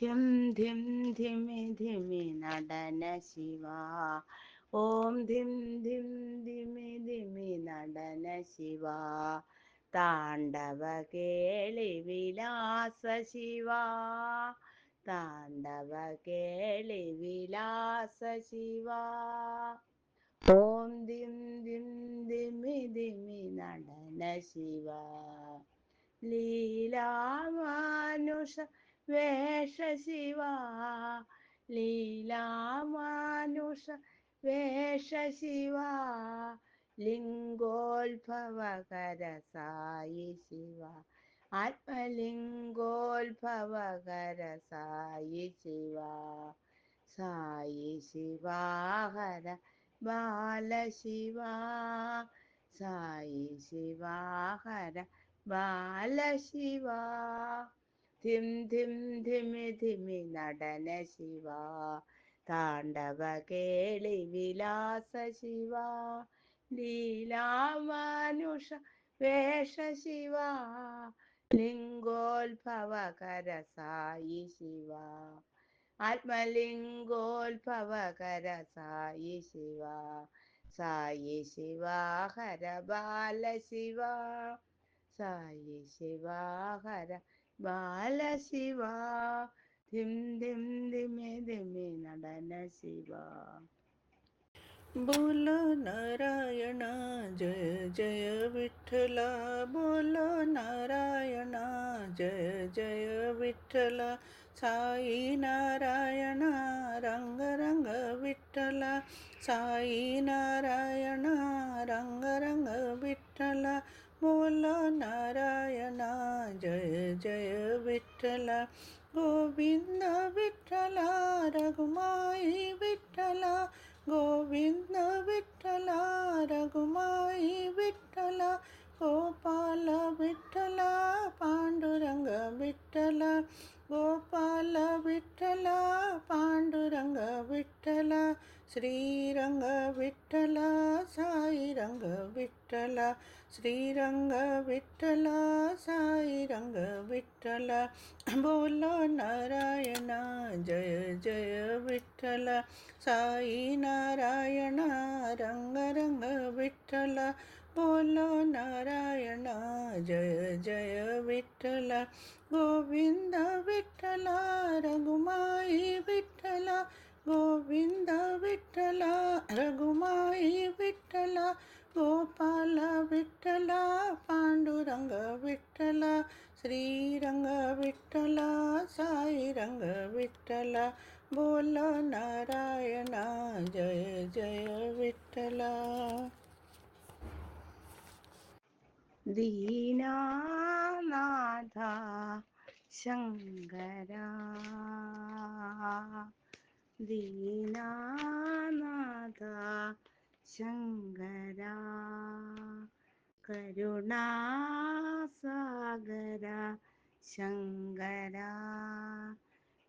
ധിം ധിം ധിമി ധിമി നടന ശിവ. ഓം ധിം ധിം ധിമി ധിമി നടന ശിവ. താണ്ഡവ കേളി വിലാസ ശിവ. താണ്ഡവ കേളി വിലാസ ശിവ. ഓം ധിം ധിം ധിമി ധിമി നടന ശിവ. ലീലാമാനുഷ വേഷ ശിവ. ലീലാമാനുഷ വേഷ ശിവ. ലിംഗോത്ഭവകര സായി ശിവ. ആത്മലിംഗോത്ഭവകര സായി ശിവ. സായി ശിവ ഹര ബാലശിവ. സായി ശിവ ഹര ബാലശിവ. ധിം ധിം ധിമി ധിമി നടന ശിവ. താണ്ഡവ കേളി വിലാസ ശിവ. ലീലാമാനുഷ വേഷ ശിവ. ലിംഗോത്ഭവകര സായി ശിവ. ആത്മലിംഗോത്ഭവകര സായി ശിവ. സായി ശിവ ഹര ബാലശിവ. സായി ശിവ ഹര ബാലശിവ. ധിം ധിം ധിമി ധിമി നടന ശിവ. बोलो नारायण जय जय विठ्ठला. बोलो नारायण जय जय विठ्ठला. साई नारायण रंग रंग विठ्ठला. साई नारायण रंग रंग विठ्ठला. बोलो नारायण जय जय विठ्ठला. गोविंद विठ्ठला रघुमाई विठ्ठला. गोविंद विठ्ठला रघुमाई विठ्ठला. गोपाल विठ्ठला पांडुरंग विठ्ठला. गोपाल विठ्ठला पांडुरंग विठ्ठला. श्रीरंग विठ्ठला साईरंग विठ्ठला. श्रीरंग विठ्ठला साईरंग विठ्ठला. बोलो नारायण जय जय विठ्ठला. साई नारायण रंग रंग विठ्ठला. बोलो नारायण जय जय विठ्ठला. गोविंद विठ्ठला रघुमाई विठ्ठला. गोविंद विठ्ठला रघुमाई विठ्ठला. गोपाल विठ्ठला पांडुरंग विठ्ठला. श्रीरंग विठ्ठला साईरंग विठ्ठला. बोलो नारायण जय जय विठ्ठला. ദീനാനാഥ ശങ്കരാ. ദീനാനാഥ ശങ്കരാ. കരുണാസാഗര ശങ്കരാ.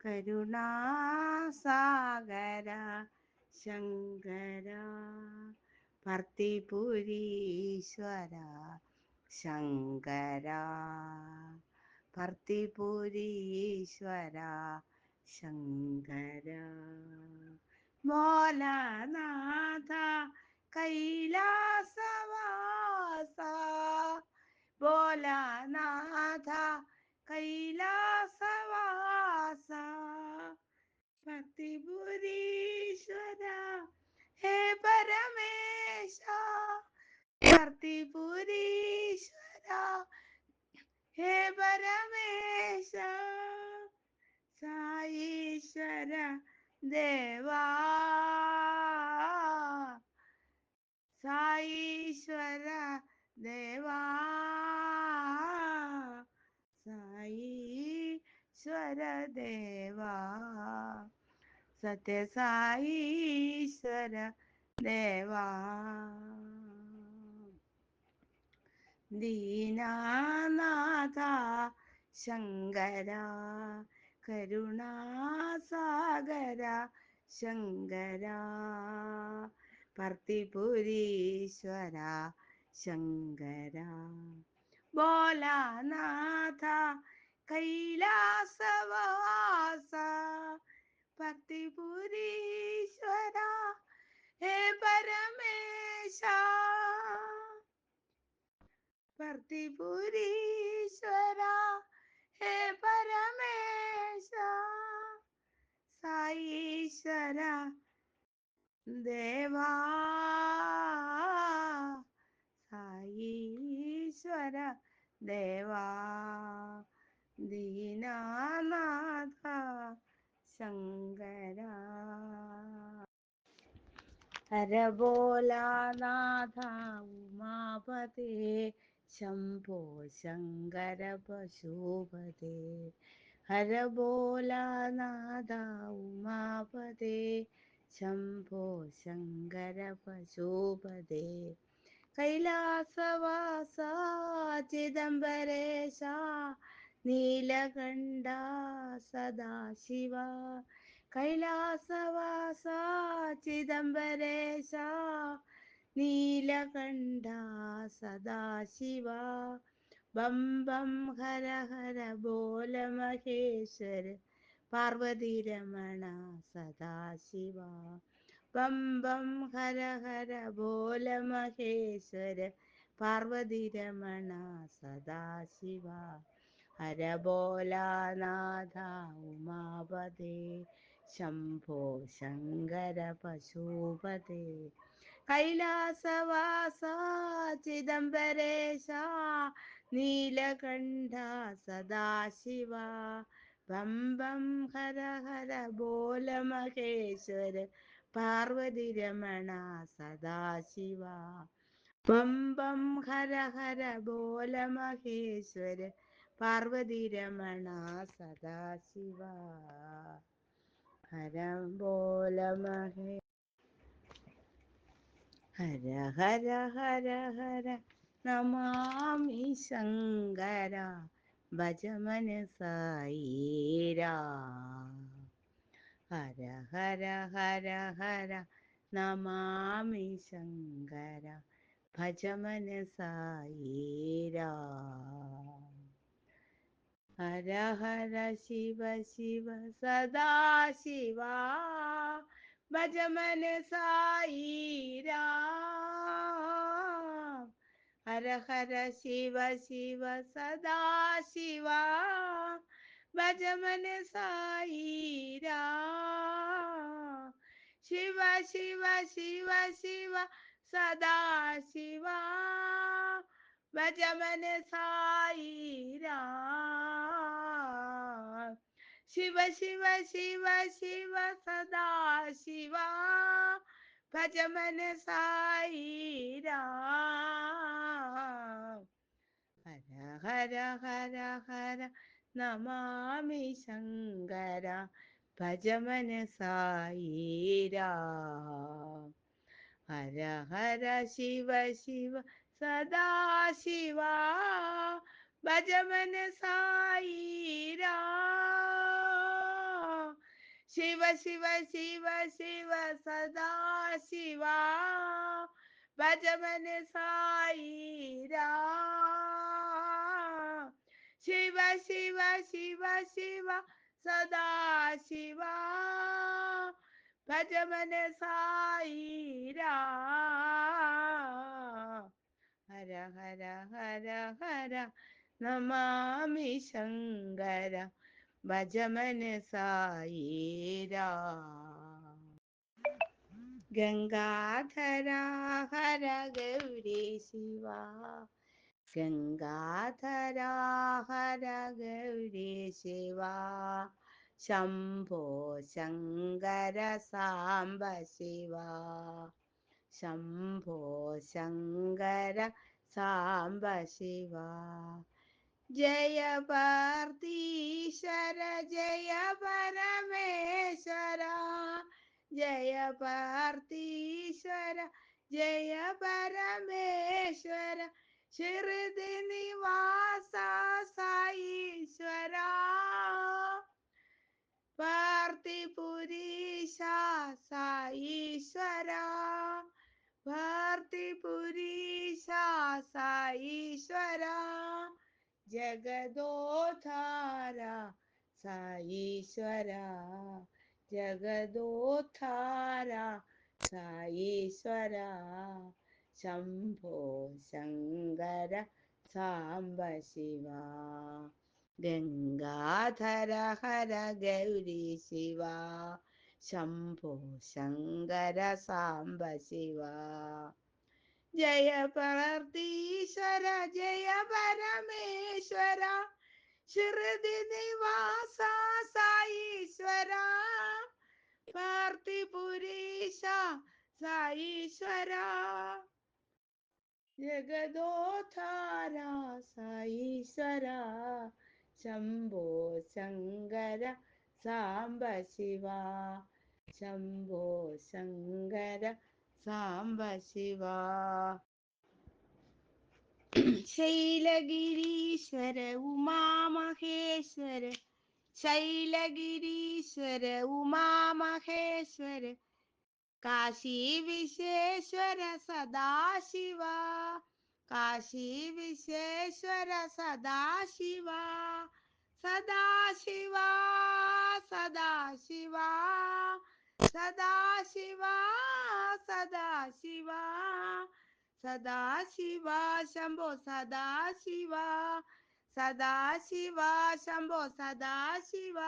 കരുണാസാഗര ശങ്കരാ. ഭർത്തിപുരീശ്വര ശങ്കരാ. ഭർത്തിപുരീശ്വര ശങ്കരാ. ഭോലനാഥ കൈലാസവാസ. ഭോലനാഥ കൈലാസവാസ. ഭക്തിപുരീശ്വര ഹേ പരമേശ. ഭക്തിപുരീശ്വര ഹേ പരമേശ. സായീശ്വര ദേവാ. സായീശ്വര ദേവാ. സായീശ്വര ദേവാ. സത്യസായീശ്വര ദേവാ. ദീനാനാഥ ശങ്കരാ. കരുണാസാഗര ശങ്കരാ. ഭർത്തിപുരീശ്വര ശങ്കരാ. ഭോലാനാഥ കൈലാസവാസ. ഭക്തിപുരീശ്വര ഹേ പരമേശ, ഭക്തിപുരീശ്വര ഹേ പരമേശ, സായീശ്വര ദേവാ, സായീശ്വര ദേവാ, ദീനാനാഥ ശങ്കര. ഹരബോലാനാഥ ഉമാപതേ ശംഭോ ശങ്കര പശുപതേ. ഹരബോലാനാഥ ഉമാപതേ ശംഭോ ശങ്കര പശുപതേ. കൈലാസവാസ ചിദംബരേശ നീലകണ്ഠ സദാശിവ. കൈലാസവാസ ചിദംബരേശ നീലകണ്ഠ സദാശിവ. ബം ബം ഹര ഹര ബോല മഹേശ്വര പാർവതി രമണ സദാശിവ. ബം ബം ഹര ഹര ബോല മഹേശ്വര പാർവതി രമണ സദാശിവ. ഹര ബോലാനാഥ ഉമാപതേ ശംഭോ ശങ്കര പശുപതേ. കൈലാസവാസ ചിദംബരേശ നീലകണ്ഠ സദാശിവ. ബം ബം ഹര ഹര ബോല മഹേശ്വര പാർവതി രമണ സദാശിവ. ബം ബം ഹര ഹര ബോല മഹേശ്വര പാർവതി രമണ സദാശിവ. ഹര ബോല മഹേ ഹര ഹര ഹര ഹര നമാമി ശങ്കര ഭജമന സായിരാ. ഹര ഹര ഹര ഹര നമാമി ശങ്കര ഭജമന സായിരാ. ഹര ഹര ശിവ ശിവ സദാശിവ ഭജമന സായിരാ. ഹര ഹര ശിവ ശിവ സദാശിവ ഭജമന സായിരാ. ശിവ ശിവ ശിവ ശിവ സദാശിവ ഭജമന സായിരാ. ശിവ ശിവ ശിവ ശിവ സദാശിവ ഭജമന സായിരാ. ഹര ഹര ഹര ഹര നമാമി ശങ്കര ഭജമന സായിരാ. ഹര ഹര ശിവ ശിവ സദാശിവ ഭജമന സായിരാ. ശിവ ശിവ ശിവ ശിവ സദാശിവ ഭജമന സായിരാ. ശിവ ശിവ ശിവ ശിവ സദാശിവ ഭജമന സായിരാ. ഹര ഹര ഹര ഹര നമാമി ശങ്കര ഭജമന സായിരാ. ഗംഗാധര ഹര ഗൗരി ശിവ. ഗംഗാധര ഹര ഗൗരി ശിവ. ശംഭോ ശങ്കര സാംബ ശിവ. ശംഭോ ശങ്കര സാംബ ശിവ. ജയ പാർത്ഥീശ്വര ജയ പരമേശ്വര. ജയ പാർത്ഥീശ്വര ജയ പരമേശ്വര. ശിർദി നിവാസ സായീശ്വര. പാർത്ഥിപുരീശ സായീശ്വര. പാർത്ഥിപുരീശ സായീശ്വര. ജഗദോദ്ധാര സായീശ്വര. ജഗദോദ്ധാര സായീശ്വര ശംഭോ ശങ്കര സാംബ ശിവ ഗംഗാധര ഹര ഗൗരി ശിവ ശംഭോ ശങ്കര സാംബ ശിവ ജയ പാർത്ഥീശ്വര ജയ പരമേശ്വര ശ്രുതി നിവാസ സായീശ്വര പാർത്ഥിപുരീശ സായീശ്വര ജഗദോദ്ധാര സായീശ്വര ശംഭോ ശങ്കര സാംബ ശിവ ശംഭോ ശങ്കര സാംബ ശിവ ശൈലഗിരീശ്വര ഉമാമഹേശ്വര ശൈലഗിരീശ്വര ഉമാമഹേശ്വര കാശി വിശ്വേശ്വര സദാശിവ കാശി വിശ്വേശ്വര സദാശിവ സദാശിവ സദാശിവ സദാശിവ സദാശിവ സദാശിവ ശംഭോ സദാശിവ സദാശിവ ശംഭോ സദാശിവ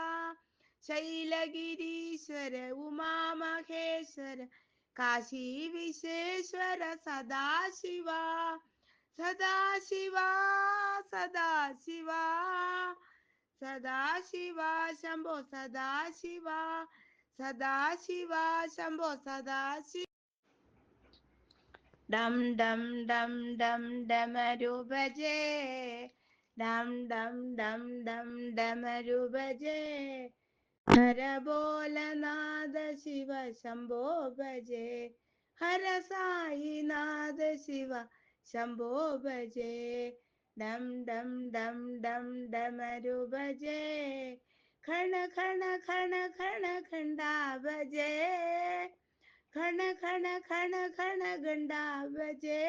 ശൈലഗിരീശ്വര ഉമാമഹേശ്വര കാശി വിശ്വേശ്വര സദാശിവ സദാശിവ സദാശിവ സദാശിവ ശംഭോ സദാശിവ സദാശിവ ശംഭോ സദാശിവ ഡം ഡം ഡം ഡം ഡമരു ഭജേ ഡം ഡം ഡം ഡം ഡമരു ഭജേ ഹര ബോലനാഥ ശിവ ശംഭോ ഭജേ ഹര സായിനാഥ ശിവ ശംഭോ ഭജേ ഡം ഡം ഡം ഡം ഡമരു ഭജേ ഖണ ഖണ ഖണ ഖണ ഖണ്ഡാ ഭജേ ഖണ ഖണ ഖണ ഖണ ഖണ്ഡാ ഭജേ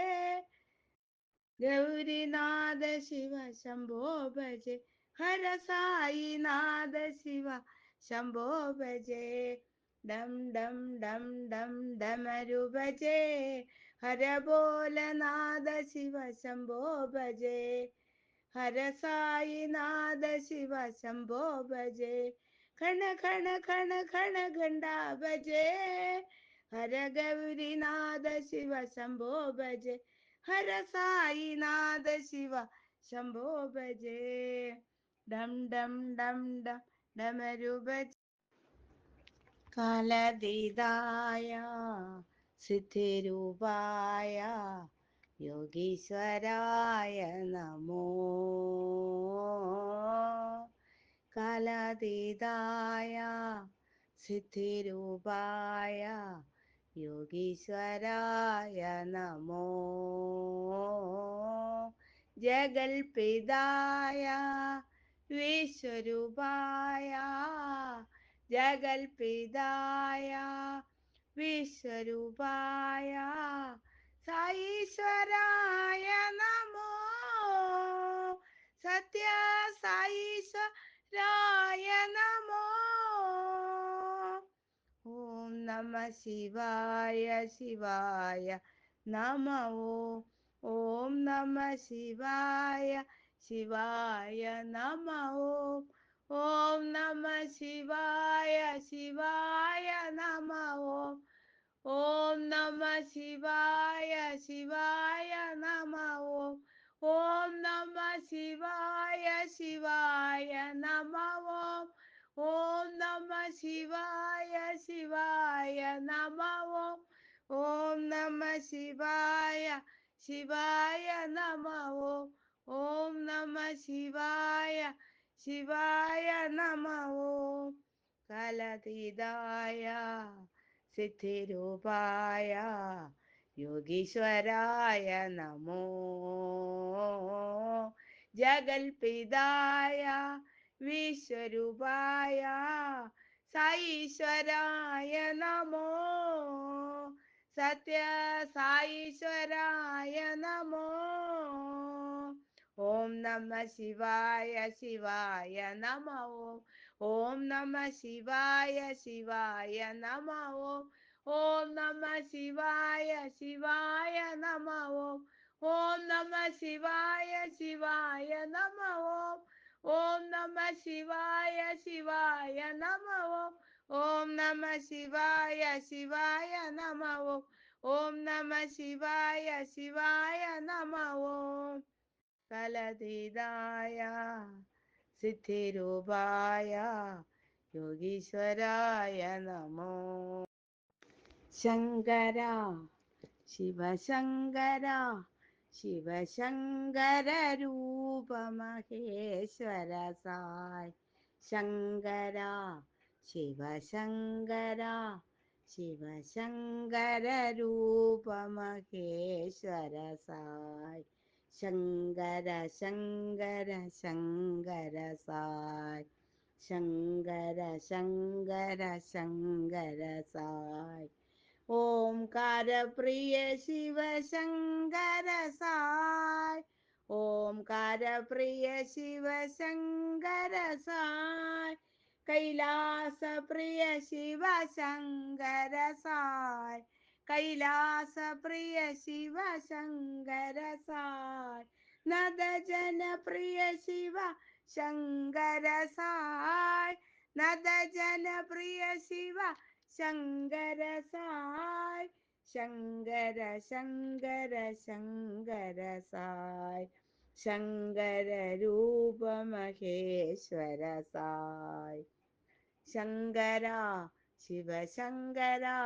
ഗൗരിനാഥ ശിവ ശംഭോ ഭജേ ഹര സായിനാഥ ശിവ ശംഭോ ഭജേ ഡം ഡം ഡം ഡം ഡമരു ഭജേ ഹര ബോലനാഥ ശിവ ശംഭോ ഭജേ ഹര സായിനാഥ ശിവ ശംഭോ ഭജേ ഖണ ഖണ ഖണ ഖണ ഖണ്ഡാ ഭജേ ഹര ഗൗരിനാഥ ശിവ ശംഭോ ഭജേ ഹര സായിനാഥ ശിവ ശംഭോ ഭജേ ഡം ഡം ഡം ഡം ഡമരു ഭജ കാലതീതായ സിദ്ധിരൂപായ യോഗീശ്വരായ നമോ കാലതീതായ സിദ്ധിരൂപായ യോഗീശ്വരായ നമോ ജഗൽപിതായ വിശ്വരൂപായ ജഗൽപിതായ വിശ്വരൂപായ സായീശ്വരായ നമോ സത്യ സായീശ്വരായ നമോ ഓം നമ ശിവായ ശിവായ നമ ഓം നമ ശിവായ ശിവായ നമ ഓം നമ ശിവായ ശിവായ നമ ഓം നമ ശിവായ ശിവായ നമ ഓം നമ ശിവായ ശിവായ നമ ഓം നമ ശിവായ ശിവായ നമ ഓം നമ ശിവായ ശിവായ നമ ഓം നമ ശിവായ ശിവായ നമ കാലതീതായ സിദ്ധിരൂപായ യോഗീശ്വരായ നമോ ജഗൽപിതായ വിശ്വരൂപായ സായീശ്വരായ നമോ സത്യ സായീശ്വരായ നമോ ഓം നമ ശിവായ ശിവായ നമ ॐ नमः शिवाय शिवाय नमः ॐ नमः शिवाय शिवाय नमः ॐ नमः शिवाय शिवाय नमः ॐ नमः शिवाय शिवाय नमः ॐ नमः शिवाय शिवाय नमः ॐ नमः शिवाय शिवाय नमः फलदिदाय सिद्धिरूपाय योगीश्वराय नमो शङ्करा शिवशङ्करा शिवशङ्कररूप महेश्वर साई शङ्करा शिवशङ्करा शिवशङ्कररूप महेश्वर साई शङ्कर शङ्कर शङ्कर साई शङ्कर शङ्कर शङ्कर साई ओंकार प्रिय शिव शङ्कर साई ओंकार प्रिय शिव शङ्कर साई कैलास प्रिय शिव शङ्कर साई कैलास प्रिय शिव शङ्कर साई नद जन प्रिय शिव शङ्कर साई नद जन प्रिय शिव शङ्कर साई शङ्कर शङ्कर शङ्कर साई शङ्कर रूप महेश्वर साई शङ्करा शिव शङ्करा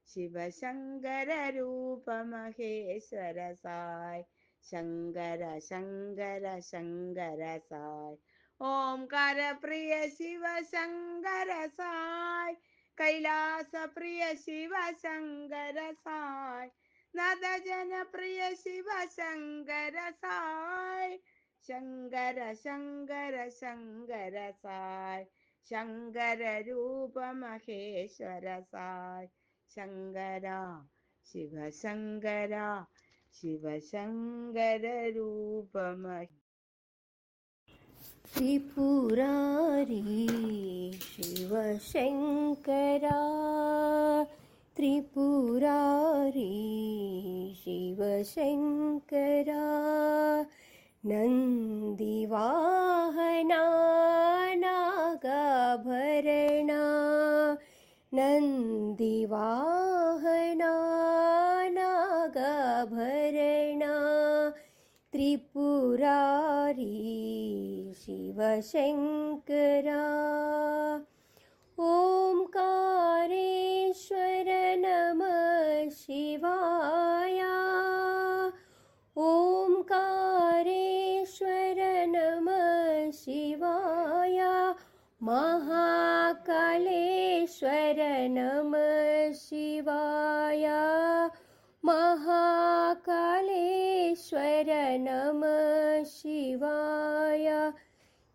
शिव शङ्कर रूप महेश्वर साई शङ्कर शङ्कर शङ्कर साई ओंकार प्रिय शिव शङ्कर साई कैलास प्रिय शिव शङ्कर साई नद जन प्रिय शिव शङ्कर साई शङ्कर शङ्कर शङ्कर साई शङ्कर रूप महेश्वर साई शङ्करा शिव शङ्करा शिव शङ्कर रूप त्रिपुरारी शिव शङ्करा त्रिपुरारी शिव शङ्करा नन्दिवाहना नागाभरणा नन्दिवाहना नागाभरणा त्रिपुरारी शिव शङ्करा ओंकारेश्वर नमः शिवाय ओंकारेश्वर नमः शिवाय महाकालेश्वर नमः शिवाय महाकालेश्वर नमः शिवाय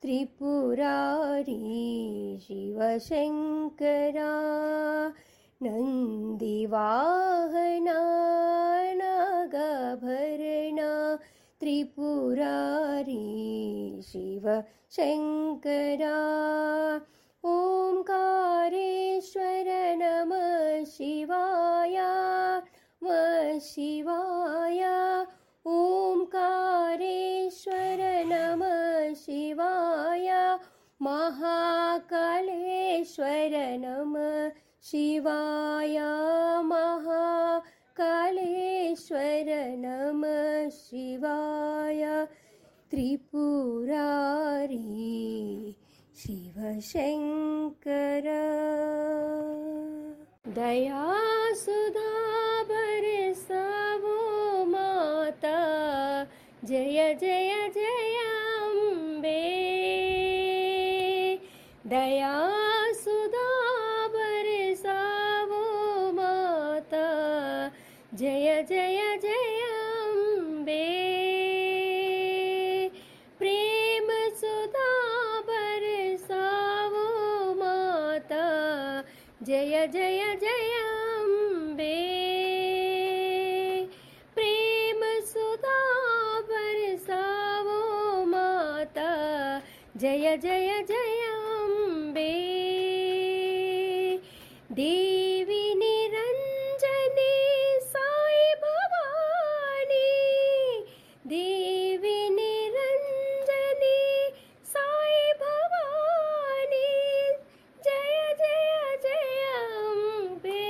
त्रिपुरारी शिव शङ्करा नन्दिवाहना नागाभरणा त्रिपुरारी शिव शङ्करा ओंकारेश्वर नमः शिवाय शिवाय ओंकारेश्वर नमः शिवाय महाकालेश्वर नमः शिवाय महाकालेश्वर नमः शिवाय त्रिपुरारी शिव शङ्करा दया सुधा बरसावो माता जय जय जय अम्बे दया सुधा बरसावो माता जय जय जय अम्बे प्रेम सुधा बरसावो माता जय जय जय अम्बे प्रेम सुधा बरसावो माता जय जय जय अम्बे देवी निरंजनी साई भवानी, देवी निरंजनी साई भवानी, जय जय जय अम्बे,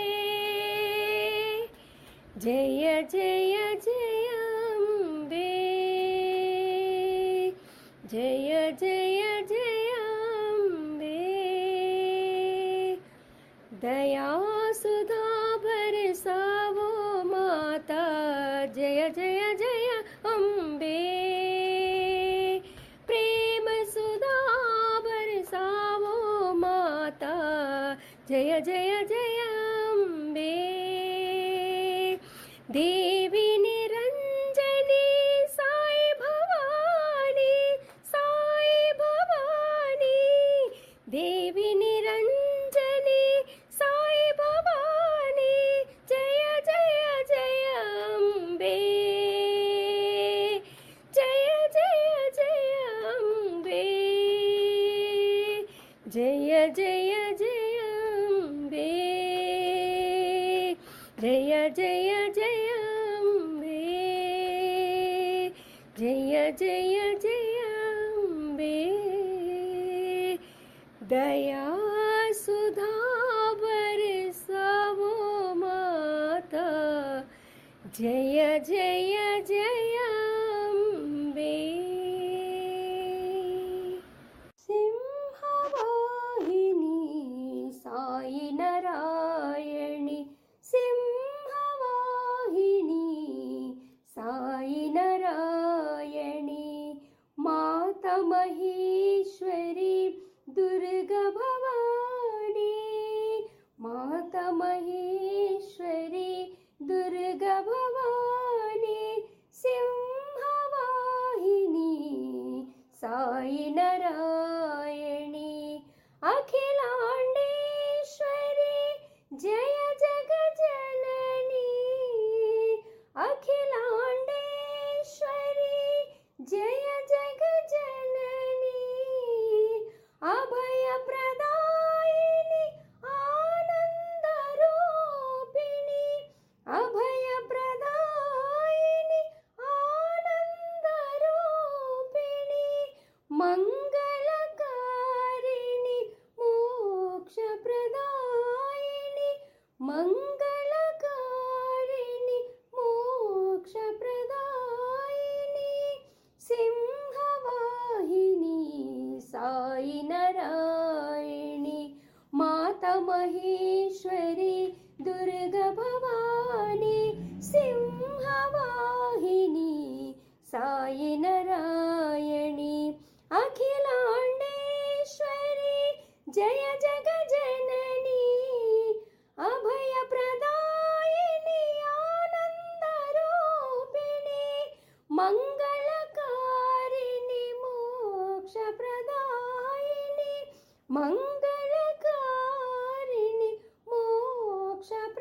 जय जय जय अम्बे, जय जय जय अम्बे। दया सुधा बरसावो माता, जय जय जय अम्बे। प्रेम सुधा बरसावो माता, जय जय जय अम्बे। देवी निरंजनी साई भवानी, साई भवानी, देवी निरंजनी साई भवानी, जय जय जय अम्बे, जय जय जय अम्बे, जय जय जय अम्बे, जय जय जय अम्बे, जय जय जय अम्बे। दया सुधा बरसावो माता, जय जय जय अम्बे। सिंहवाहिनी साई नारायणी, सिंहवाहिनी साई नारायणी, माता महेश्वरी दुर्गा भवानी, माता महेश्वरी दुर्गा भवानी, सिंहवाहिनी साई नारायणी, अखिलांडेश्वरी जय जगजननी, अखिलांडेश्वरी जय जगजननी, अभय प्रदायिनी आनंदरूपिणी, अभय प्रदायिनी आनंदरूपिणी, मंगलकारिणी मोक्षप्रदायिनी, मंगलकारिणी मोक्षप्रदायिनी, सिंहवाहिनी साई नारायणी, माता महेश्वरी दुर्गा भवानी, सिंहवाहिनी साई नारायणी, अखिलांडेश्वरी जय जगजननी, अभय प्रदायिनी आनंदरूपिणी, मंगलकारिणी मोक्षप्रदायिनी, मंगलकारिणी मोक्षप्रदायिनी,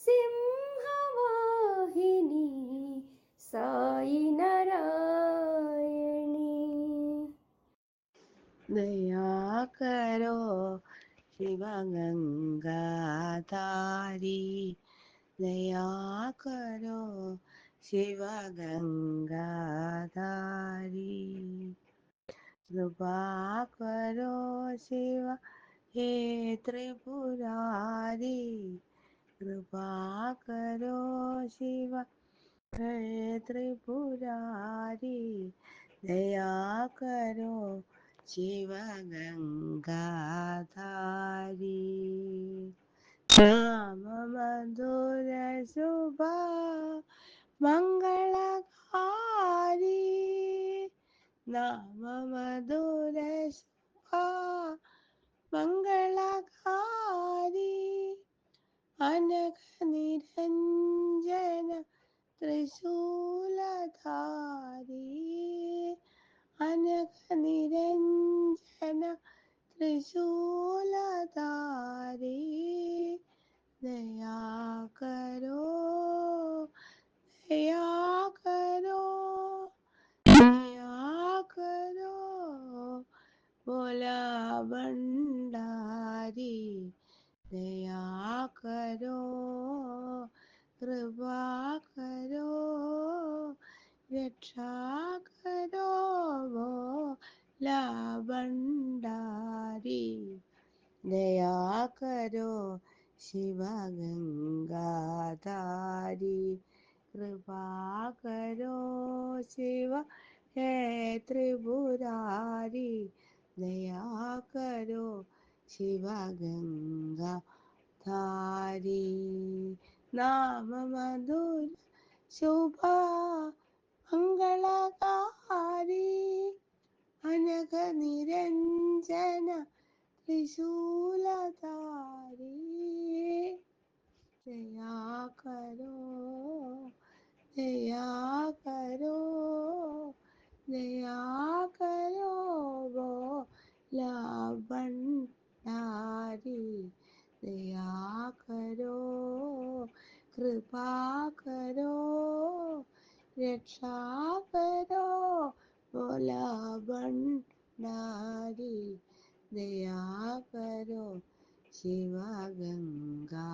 सिंहवाहिनी साई नारायणी। दया करो शिव गंगाधारी, दया करो शिव गंगाधारी, कृपा करो शिव हे त्रिपुरारी, कृपा करो शिव हे त्रिपुरारी, दया करो शिव गंगाधारी। राम मधुर शुभा मंगलकारी, नाम मधुर शुभा मंगलकारी, अनघ निरंजन त्रिशूलधारी, अनघ निरंजन त्रिशूलधारी, दया करो दया करो दया करो, बोला भंडारी दया करो कृपा करो रक्षा करो भोला भंडारी दया करो शिव गंगाधारी कृपा करो शिव हे त्रिपुरारी दया करो शिव गंगाधारी नाम मधुर शुभ मंगलकारी अनघ निरंजन त्रिशूलधारी दया करो दया करो दया करो भोला भंडारी दया करो कृपा करो रक्षा करो भोला भंडारी दया करो शिव गंगा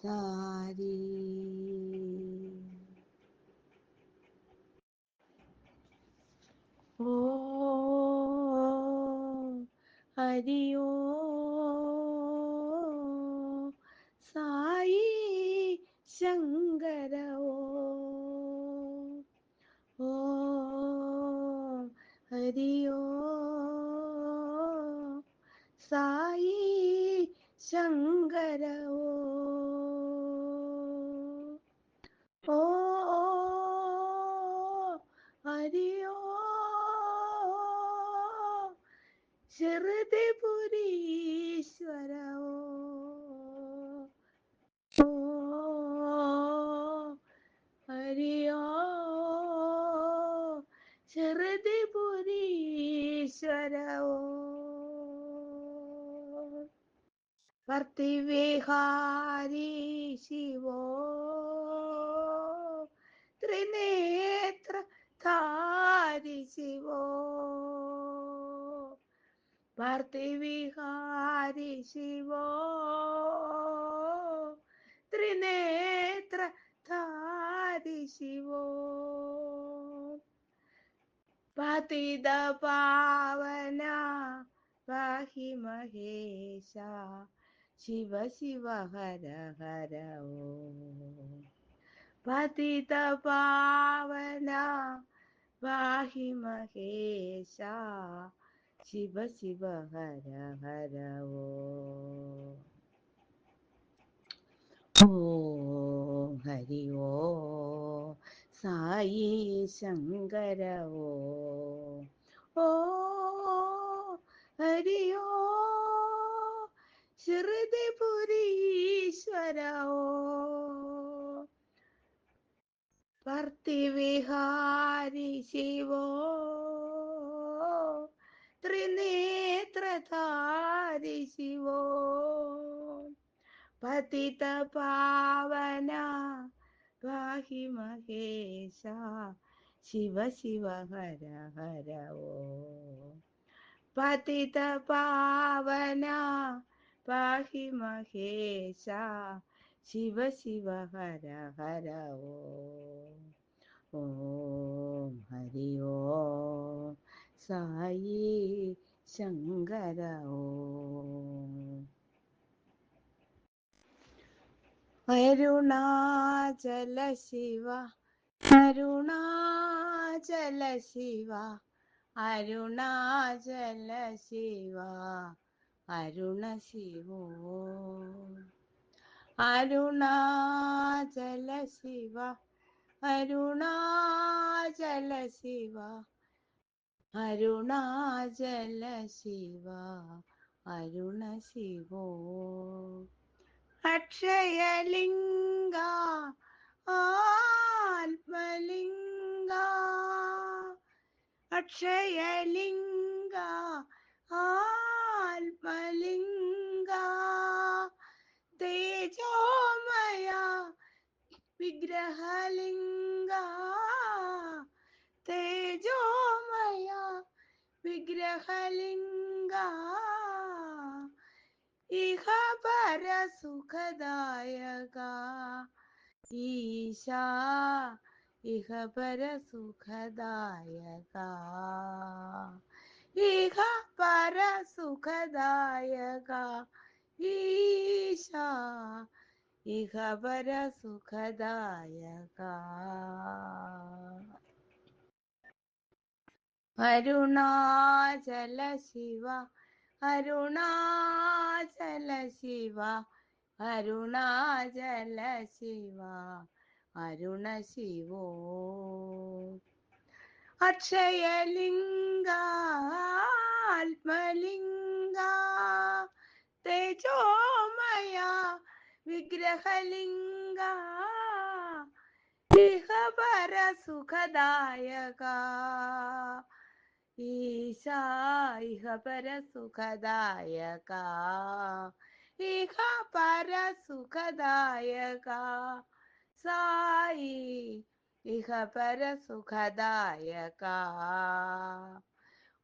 धारी। ओ हरि ओम साई शंकर ओम हरि ओम साई शंकर ओ हरि ओम शिरदिपुरीश्वर ओ हरि ओम शिरदिपुरीश्वर भक्तिविहारी शिवो त्रिनेत्रधारी शिवो भक्तिविहारी शिवो त्रिनेत्रधारी शिवो पतित पावना पाहि महेशा शिव शिव हर हर ओम पतित पावना पाहि महेशा शिव शिव हर हर ओम हरि ओम साई शंकर ओम हरि ओम शिरदिपुरीश्वर ओम भक्तिविहारी शिवो त्रिनेत्रधारी शिवो पतित पावना पाहि महेशा शिव शिव हर हर ओम पतित पावना पाहि महेशा शिव शिव हर हर ओम हरि ओम साई शंकर ओम अरुणाचल शिव अरुणाचल शिव अरुणाचल शिव अरुण शिव अरुणाचल शिव अरुणाचल शिव अरुणाचल शिव अरुण शिव अक्षयलिंगा आत्मलिंगा अक्षयलिंगा आत्मलिंगा तेजोमया विग्रहलिंगा तेजोमया विग्रहलिंगा പരസുഖദായക ഈശാ ഇഹ പരസുഖദായക ഇഹ പരസുഖദായക ഈശാ ഇഹ പരസുഖദായക അരുണാചല ശിവ അരുണാചല ശിവ അരുണാചല ശിവ അരുണ ശിവോ അക്ഷയലിംഗ ആത്മലിംഗ തേജോമയ വിഗ്രഹലിംഗ ഇഹ പരസുഖദായക ഈശാ ഇഹ പരസുഖദായക ഇഹ പരസുഖദായക സായി ഇഹ പരസുഖദായക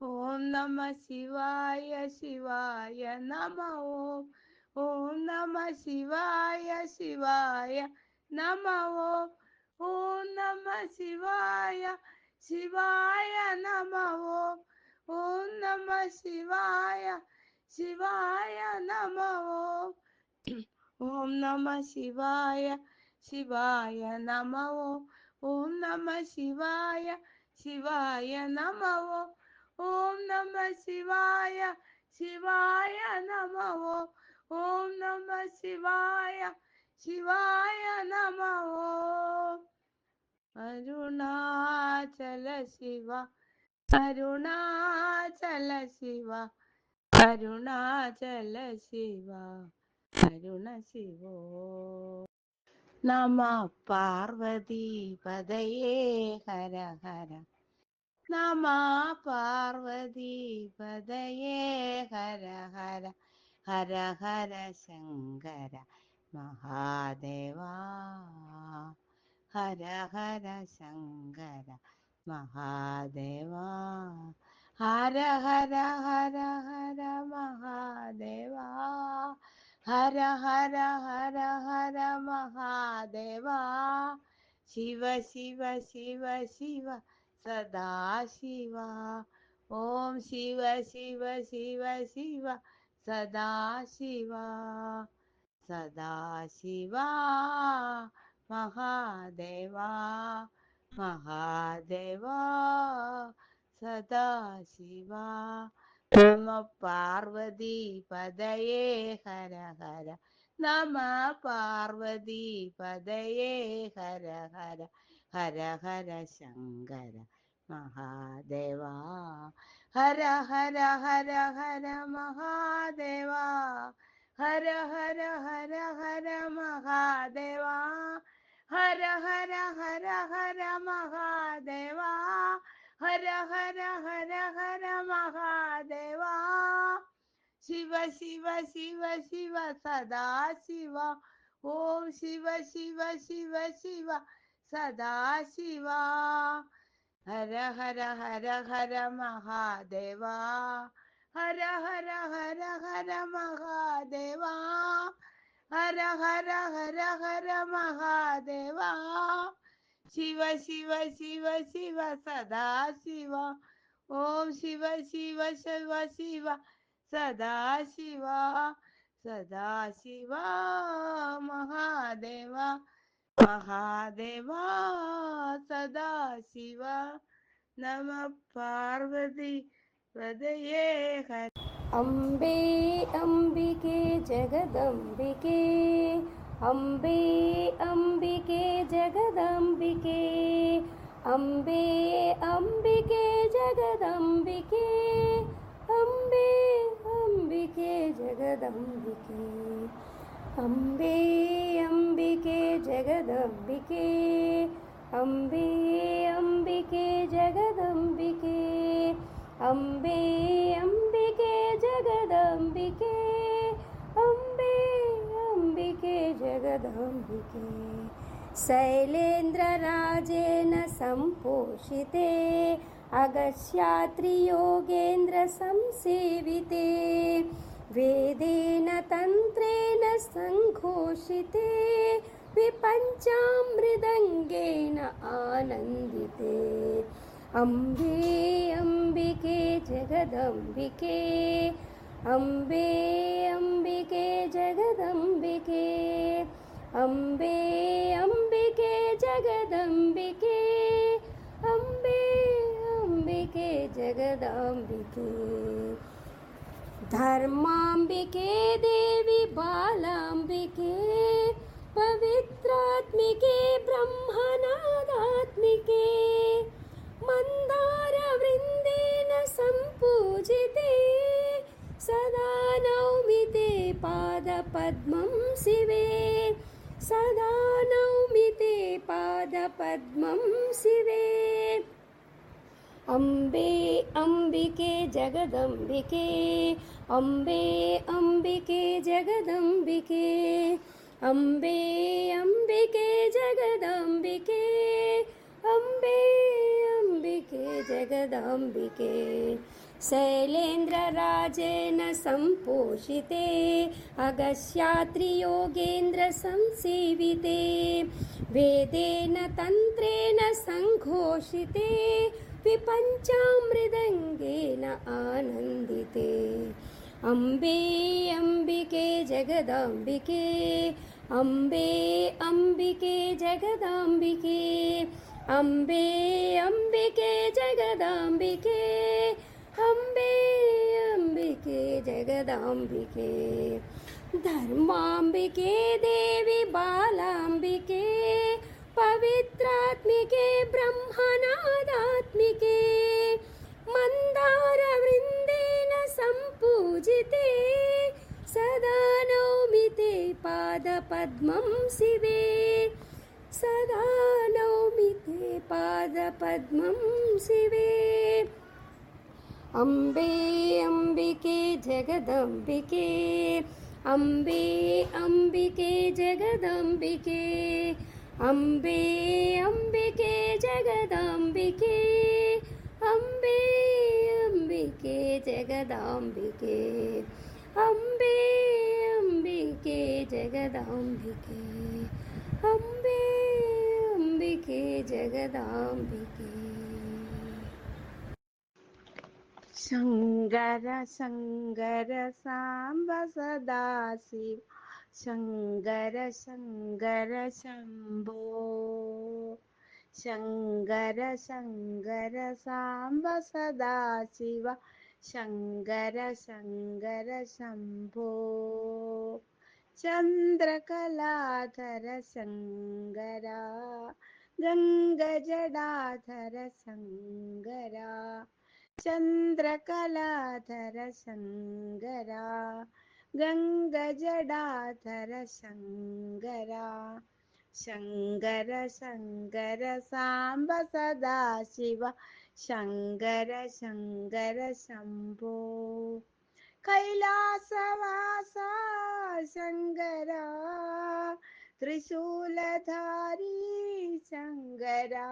ഓം നമ ശിവായ ശിവായ നമ ഓം ഓം നമ ശിവായ ശിവായ നമ ഓം ഓം നമ ശിവായ ശിവായ നമ ഓം ഓം നമ ശിവായ ശിവായ നമ ഓം ഓം നമ ശിവായ ശിവായ നമ ഓം ഓം നമ ശിവായ ശിവായ നമ ഓം ഓം നമ ശിവായ ശിവായ നമ ഓം ഓം നമ ശിവായ ശിവായ നമ ഓം അരുണാചല ശിവ അരുണാചല ശിവ അരുണാചല ശിവ അരുണ ശിവോ നമ പാർവതി പദയേ ഹര ഹര നമ പാർവതി പദയേ ഹര ഹര ഹര ഹര ശങ്കര മഹാദേവാ ഹര ഹര ശങ്കര മഹാദേവാ ഹര ഹര ഹര ഹര മഹാദേവാ ഹര ഹര ഹര ഹര മഹാദേവാ ശിവ ശിവ ശിവ ശിവ സദാശിവ ഓം ശിവ ശിവ ശിവ ശിവ സദാശിവ സദാശിവ മഹാദേവാ മഹാദേവാ സദാശിവ നമ പാർവതി പദയേ ഹര ഹര നമ പാർവതി പദയേ ഹര ഹര ഹര ഹര ശങ്കര മഹാദേവാ ഹര ഹര ഹര ഹര മഹാദേവാ ഹര ഹര ഹര ഹര മഹാദേവാ ഹര ഹര ഹര ഹര മഹാദേവാ ഹര ഹര ഹര ഹര മഹാദേവാ ശിവ ശിവ ശിവ ശിവ സദാശിവ ഓം ശിവ ശിവ ശിവ ശിവ സദാശിവ ഹര ഹര ഹര ഹര മഹാദേവാ ഹര ഹര ഹര ഹര മഹാദേവാ ഹര ഹര ഹര ഹര മഹാദേവാ ശിവ ശിവ ശിവ ശിവ സദാശിവ ഓം ശിവ ശിവ ശിവ ശിവ സദാശിവ സദാശിവ മഹാദേവ മഹാദേവ സദാശിവ നമ പാർവതി ഹൃദയേ ഹര अम्बे अम्बिके जगदम्बिके अम्बे अम्बिके जगदम्बिके अम्बे अम्बिके जगदम्बिके अम्बे अम्बिके जगदम्बिके अम्बे अम्बिके जगदम्बिके अम्बे अम्बिके जगदम्बिके अम्बे अम्बिके जगदम्बिके अम्बे अम्बिके जगदम्बिके शैलेन्द्रराजेन सम्पोषिते अगस्यात्रियोगेन्द्र संसेविते वेदेन तन्त्रेण सङ्घोषिते विपञ्चामृदङ्गेन आनन्दिते अम्बे अम्बिके जगदम्बिके अम्बे अम्बिके जगदम्बिके अम्बे अम्बिके जगदम्बिके अम्बे अम्बिके जगदम्बिके धर्माम्बिके देवी बालाम्बिके पवित्रात्मिके ब्रह्मनादात्मिके मन्दारवृन्देन सम्पूजिते सदा नौमि ते पादपद्मं शिवे सदा नौमि ते पादपद्मं शिवे अम्बे अम्बिके जगदम्बिके अम्बे अम्बिके जगदम्बिके अम्बे अम्बिके जगदम्बिके अम्बे अम्बिके जगदम्बिके शैलेन्द्रराजेन सम्पोषिते अगस्यात्रियोगेन्द्रसंसेविते वेदेन तन्त्रेण सङ्घोषिते विपञ्चामृदङ्गेन आनन्दिते अम्बे अम्बिके जगदम्बिके अम्बे अम्बिके जगदम्बिके अम्बे अम्बिके जगदम्बिके अम्बे अम्बिके जगदम्बिके धर्माम्बिके देवी बालाम्बिके पवित्रात्मिके ब्रह्मनादात्मिके मन्दारवृन्देन सम्पूजिते सदा नौमि ते पादपद्मं शिवे सदा नौमि ते पादपद्मं शिवे अम्बे अम्बिके जगदम्बिके अम्बे अम्बिके जगदम्बिके अम्बे अम्बिके जगदम्बिके अम्बे अम्बिके जगदम्बिके अम्बे अम्बिके जगदम्बिके अम्बे अम्बिके जगदम्बिके शङ्कर शङ्कर साम्ब सदाशिव शङ्कर शङ्कर शम्भो शङ्कर शङ्कर साम्ब सदाशिव शङ्कर शङ्कर शम्भो चन्द्रकलाधर शङ्करा गङ्गजडाधर शङ्करा चन्द्रकलाधर शङ्करा गङ्गजडाधर शङ्करा शङ्कर शङ्कर साम्ब सदाशिव शङ्कर शङ्कर शम्भो कैलासवासा शङ्करा त्रिशूलधारी शङ्करा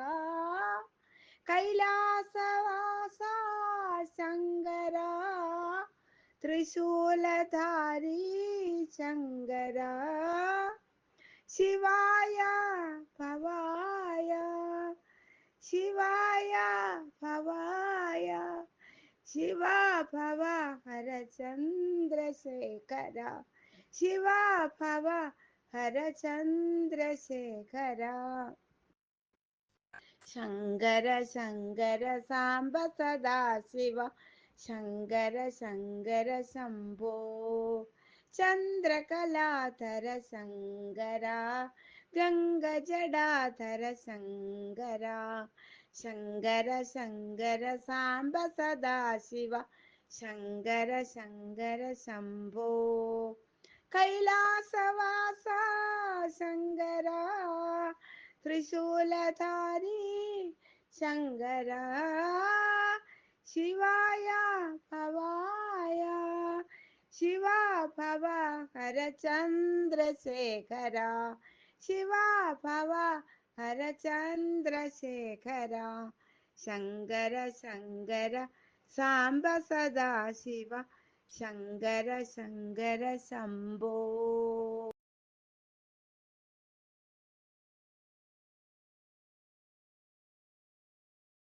कैलासवासा शङ्करा त्रिशूलधारी शङ्करा शिवाय भवाय शिवाय भवाय शिवा भव हर चन्द्रशेखर शिवा भव हर चन्द्रशेखर शङ्कर शङ्कर साम्ब सदाशिव शङ्कर शङ्कर शम्भो चन्द्रकलाधर शङ्करा गङ्गजडाधर शङ्करा शङ्कर शङ्कर साम्ब सदाशिव शङ्कर शङ्कर शम्भो कैलासवासा शङ्करा त्रिशूलधारी शङ्करा शिवाय भवाय शिवा भव हर चन्द्रशेखर शिवा भव हर चन्द्रशेखर शङ्कर शङ्कर साम्ब सदाशिव ശങ്കര ശങ്കര ശംഭോ.